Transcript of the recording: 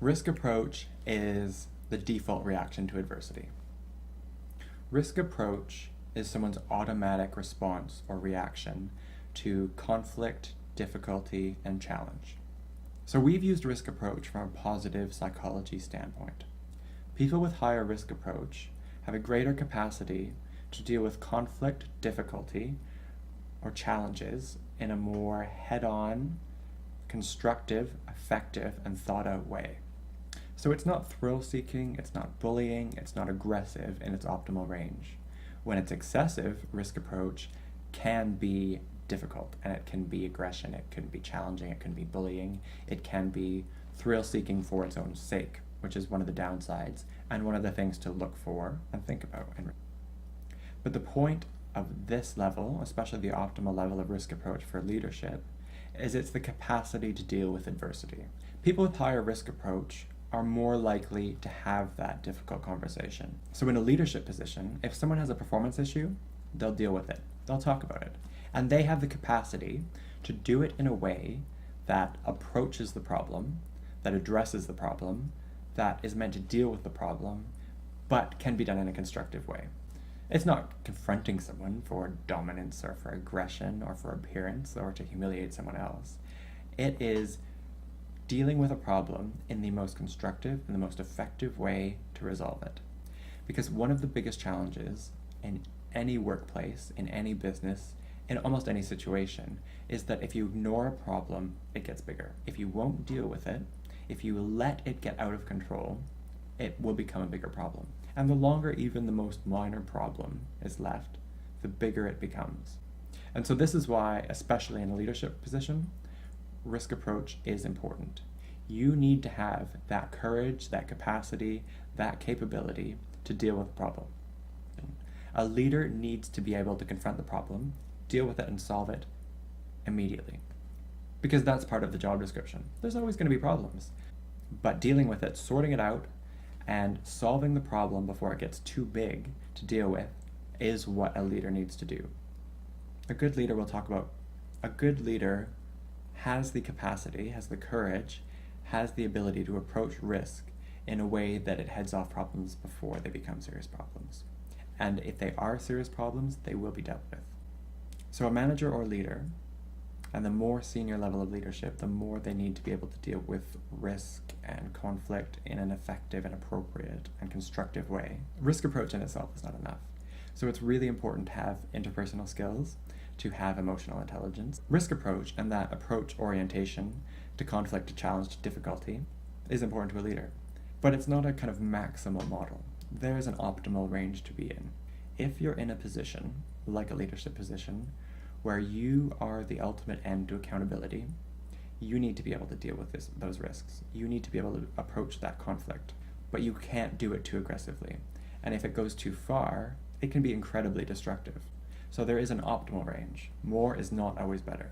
Risk approach is the default reaction to adversity. Risk approach is someone's automatic response or reaction to conflict, difficulty, and challenge. So we've used risk approach from a positive psychology standpoint. People with higher risk approach have a greater capacity to deal with conflict, difficulty, or challenges in a more head-on, constructive, effective, and thought-out way. So it's not thrill-seeking, it's not bullying, it's not aggressive in its optimal range. When it's excessive, risk approach can be difficult, and it can be aggression, it can be challenging, it can be bullying, it can be thrill-seeking for its own sake, which is one of the downsides, and one of the things to look for and think about. But the point of this level, especially the optimal level of risk approach for leadership, is it's the capacity to deal with adversity. People with higher risk approach are more likely to have that difficult conversation. So in a leadership position, if someone has a performance issue, they'll deal with it. They'll talk about it. And they have the capacity to do it in a way that approaches the problem, that addresses the problem, that is meant to deal with the problem, but can be done in a constructive way. It's not confronting someone for dominance or for aggression or for appearance or to humiliate someone else. It is dealing with a problem in the most constructive and the most effective way to resolve it. Because one of the biggest challenges in any workplace, in any business, in almost any situation, is that if you ignore a problem, it gets bigger. If you won't deal with it, if you let it get out of control, it will become a bigger problem. And the longer even the most minor problem is left, the bigger it becomes. And so this is why, especially in a leadership position, risk approach is important. You need to have that courage, that capacity, that capability to deal with the problem. A leader needs to be able to confront the problem, deal with it, and solve it immediately. Because that's part of the job description. There's always going to be problems. But dealing with it, sorting it out, and solving the problem before it gets too big to deal with is what a leader needs to do. A good leader has the capacity, has the courage, has the ability to approach risk in a way that it heads off problems before they become serious problems. And if they are serious problems, they will be dealt with. So a manager or leader, and the more senior level of leadership, the more they need to be able to deal with risk and conflict in an effective and appropriate and constructive way. Risk approach in itself is not enough. So it's really important to have interpersonal skills, to have emotional intelligence. Risk approach and that approach orientation to conflict, to challenge, to difficulty is important to a leader. But it's not a kind of maximal model. There's an optimal range to be in. If you're in a position, like a leadership position, where you are the ultimate end to accountability, you need to be able to deal with those risks. You need to be able to approach that conflict, but you can't do it too aggressively. And if it goes too far, it can be incredibly destructive. So there is an optimal range. More is not always better.